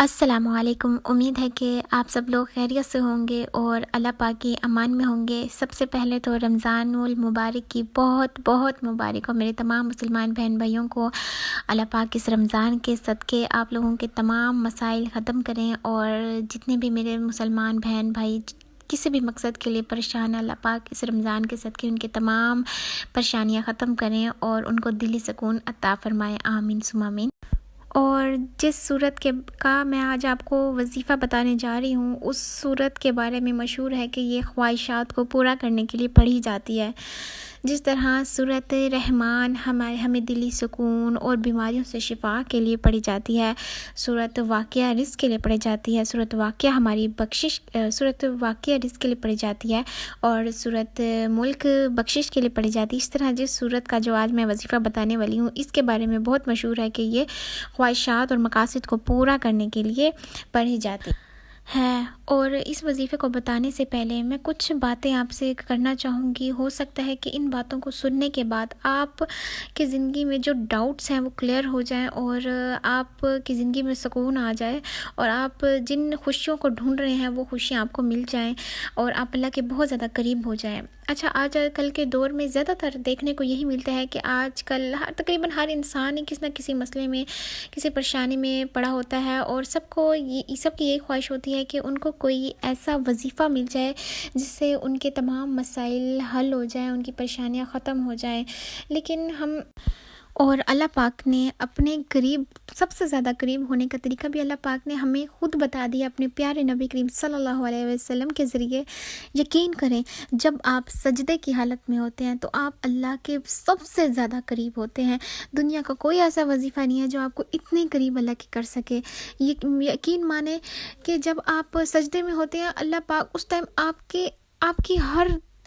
السلام علیکم۔ امید ہے کہ آپ سب لوگ خیریت سے ہوں گے اور اللہ پاک کی امان میں ہوں گے۔ سب سے پہلے تو رمضان المبارک کی بہت بہت مبارک ہو میرے تمام مسلمان بہن بھائیوں کو۔ اللہ پاک اس رمضان کے صدقے آپ لوگوں کے تمام مسائل ختم کریں، اور جتنے بھی میرے مسلمان بہن بھائی کسی بھی مقصد کے لیے پریشان ہیں، اللہ پاک اس رمضان کے صدقے ان کے تمام پریشانیاں ختم کریں اور ان کو دلی سکون عطا فرمائیں، آمین ثم آمین۔ اور جس صورت کا میں آج آپ کو وظیفہ بتانے جا رہی ہوں، اس صورت کے بارے میں مشہور ہے کہ یہ خواہشات کو پورا کرنے کے لیے پڑھی جاتی ہے۔ جس طرح صورت رحمان ہمیں دلی سکون اور بیماریوں سے شفا کے لیے پڑھی جاتی ہے، صورت واقعہ رزق کے لیے پڑھی جاتی ہے، صورت واقعہ ہماری بخشش، صورت واقعہ رزق کے لیے پڑھی جاتی ہے، اور صورت ملک بخشش کے لیے پڑھی جاتی ہے۔ اس طرح جس صورت کا جو آج میں وظیفہ بتانے والی ہوں، اس کے بارے میں بہت مشہور ہے کہ یہ خواہشات اور مقاصد کو پورا کرنے کے لیے پڑھی جاتی ہے۔ اور اس وظیفے کو بتانے سے پہلے میں کچھ باتیں آپ سے کرنا چاہوں گی۔ ہو سکتا ہے کہ ان باتوں کو سننے کے بعد آپ کی زندگی میں جو ڈاؤٹس ہیں وہ کلیئر ہو جائیں، اور آپ کی زندگی میں سکون آ جائے، اور آپ جن خوشیوں کو ڈھونڈ رہے ہیں وہ خوشیاں آپ کو مل جائیں، اور آپ اللہ کے بہت زیادہ قریب ہو جائیں۔ اچھا، آج کل کے دور میں زیادہ تر دیکھنے کو یہی ملتا ہے کہ آج کل تقریباً ہر انسان کسی نہ کسی مسئلے میں، کسی پریشانی میں پڑا ہوتا ہے، اور سب کی یہی خواہش ہوتی ہے کہ ان کو کوئی ایسا وظیفہ مل جائے جس سے ان کے تمام مسائل حل ہو جائیں، ان کی پریشانیاں ختم ہو جائیں۔ لیکن اور اللہ پاک نے اپنے قریب، سب سے زیادہ قریب ہونے کا طریقہ بھی اللہ پاک نے ہمیں خود بتا دیا اپنے پیارے نبی کریم صلی اللہ علیہ وسلم کے ذریعے۔ یقین کریں، جب آپ سجدے کی حالت میں ہوتے ہیں تو آپ اللہ کے سب سے زیادہ قریب ہوتے ہیں۔ دنیا کا کوئی ایسا وظیفہ نہیں ہے جو آپ کو اتنے قریب اللہ کے کر سکے۔ یقین مانیں کہ جب آپ سجدے میں ہوتے ہیں، اللہ پاک اس ٹائم آپ کی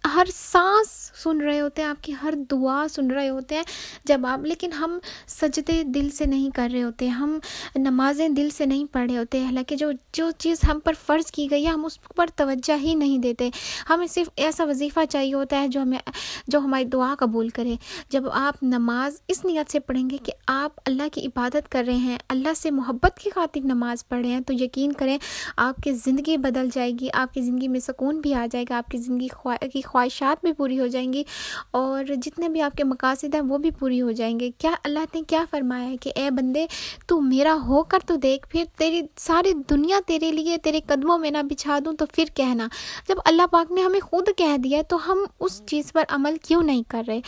ہر سانس سن رہے ہوتے ہیں، آپ کی ہر دعا سن رہے ہوتے ہیں۔ لیکن ہم سجدے دل سے نہیں کر رہے ہوتے، ہم نمازیں دل سے نہیں پڑھ رہے ہوتے، حالانکہ جو چیز ہم پر فرض کی گئی ہے ہم اس پر توجہ ہی نہیں دیتے۔ ہمیں صرف ایسا وظیفہ چاہیے ہوتا ہے جو ہماری دعا قبول کرے۔ جب آپ نماز اس نیت سے پڑھیں گے کہ آپ اللہ کی عبادت کر رہے ہیں، اللہ سے محبت کی خاطر نماز پڑھ رہے ہیں، تو یقین کریں آپ کی زندگی بدل جائے گی، آپ کی زندگی میں سکون بھی آ جائے گا، آپ کی زندگی کی خواہشات بھی پوری ہو جائیں گی، اور جتنے بھی آپ کے مقاصد ہیں وہ بھی پوری ہو جائیں گے۔ کیا اللہ نے کیا فرمایا ہے کہ اے بندے، تو میرا ہو کر تو دیکھ، پھر تیری ساری دنیا تیرے لیے تیرے قدموں میں نہ بچھا دوں تو پھر کہنا۔ جب اللہ پاک نے ہمیں خود کہہ دیا ہے تو ہم اس چیز پر عمل کیوں نہیں کر رہے؟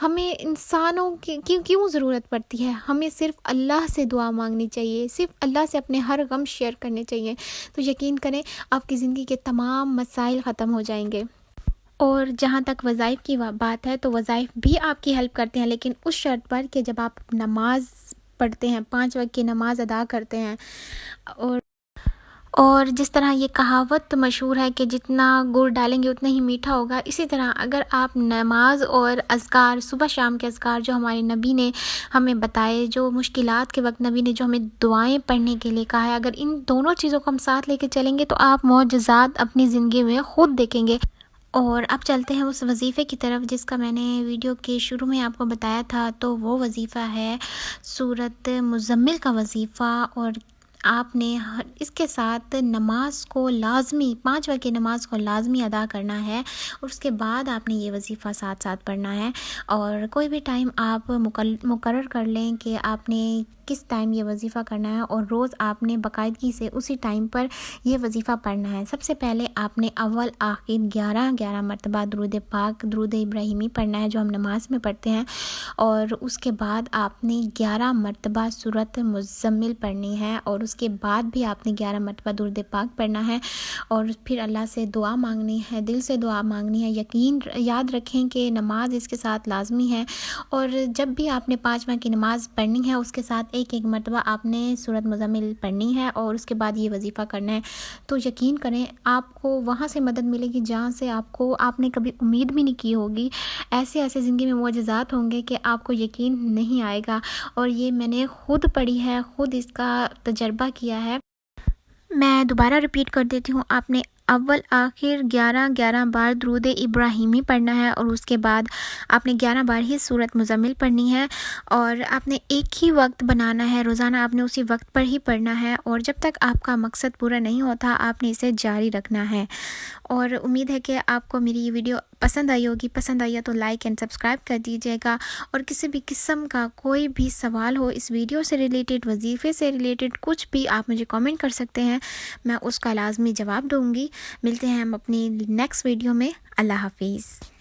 ہمیں انسانوں کی کیوں ضرورت پڑتی ہے؟ ہمیں صرف اللہ سے دعا مانگنی چاہیے، صرف اللہ سے اپنے ہر غم شیئر کرنے چاہیے، تو یقین کریں آپ کی زندگی کے تمام مسائل ختم ہو جائیں گے۔ اور جہاں تک وظائف کی بات ہے تو وظائف بھی آپ کی ہیلپ کرتے ہیں، لیکن اس شرط پر کہ جب آپ نماز پڑھتے ہیں، 5 وقت کی نماز ادا کرتے ہیں۔ اور جس طرح یہ کہاوت مشہور ہے کہ جتنا گڑ ڈالیں گے اتنا ہی میٹھا ہوگا، اسی طرح اگر آپ نماز اور اذکار، صبح شام کے اذکار جو ہمارے نبی نے ہمیں بتائے، جو مشکلات کے وقت نبی نے جو ہمیں دعائیں پڑھنے کے لیے کہا ہے، اگر ان دونوں چیزوں کو ہم ساتھ لے کے چلیں گے تو آپ معجزات اپنی زندگی میں خود دیکھیں گے۔ اور اب چلتے ہیں اس وظیفے کی طرف جس کا میں نے ویڈیو کے شروع میں آپ کو بتایا تھا، تو وہ وظیفہ ہے سورۃ مزمل کا وظیفہ۔ اور آپ نے اس کے ساتھ نماز کو لازمی، 5 وقت کی نماز کو لازمی ادا کرنا ہے، اور اس کے بعد آپ نے یہ وظیفہ ساتھ ساتھ پڑھنا ہے۔ اور کوئی بھی ٹائم آپ مقرر کر لیں کہ آپ نے کس ٹائم یہ وظیفہ کرنا ہے، اور روز آپ نے باقاعدگی سے اسی ٹائم پر یہ وظیفہ پڑھنا ہے۔ سب سے پہلے آپ نے اول آخر 11 مرتبہ درود پاک، درود ابراہیمی پڑھنا ہے جو ہم نماز میں پڑھتے ہیں، اور اس کے بعد آپ نے 11 مرتبہ سورۃ مزمل پڑھنی ہے، اور اس کے بعد بھی آپ نے 11 مرتبہ درود پاک پڑھنا ہے، اور پھر اللہ سے دعا مانگنی ہے، دل سے دعا مانگنی ہے۔ یاد رکھیں کہ نماز اس کے ساتھ لازمی ہے، اور جب بھی آپ نے 5 وقت کی نماز پڑھنی ہے اس کے ساتھ ایک مرتبہ آپ نے سورۃ مزمل پڑھنی ہے، اور اس کے بعد یہ وظیفہ کرنا ہے۔ تو یقین کریں آپ کو وہاں سے مدد ملے گی جہاں سے آپ نے کبھی امید بھی نہیں کی ہوگی۔ ایسے زندگی میں معجزات ہوں گے کہ آپ کو یقین نہیں آئے گا، اور یہ میں نے خود پڑھی ہے، خود اس کا تجربہ کیا ہے۔ میں دوبارہ ریپیٹ کر دیتی ہوں، آپ نے اول آخر 11 بار درود ابراہیمی پڑھنا ہے، اور اس کے بعد آپ نے 11 بار ہی سورۃ مزمل پڑھنی ہے، اور آپ نے ایک ہی وقت بنانا ہے، روزانہ آپ نے اسی وقت پر ہی پڑھنا ہے، اور جب تک آپ کا مقصد پورا نہیں ہوتا آپ نے اسے جاری رکھنا ہے۔ اور امید ہے کہ آپ کو میری یہ ویڈیو پسند آئی ہوگی، پسند آئی ہے تو لائک اینڈ سبسکرائب کر دیجیے گا، اور کسی بھی قسم کا کوئی بھی سوال ہو اس ویڈیو سے ریلیٹڈ، وظیفے سے ریلیٹڈ، کچھ بھی آپ مجھے کامنٹ کر سکتے ہیں، میں اس کا لازمی جواب دوں گی۔ ملتے ہیں ہم اپنی نیکسٹ ویڈیو میں۔ اللہ حافظ۔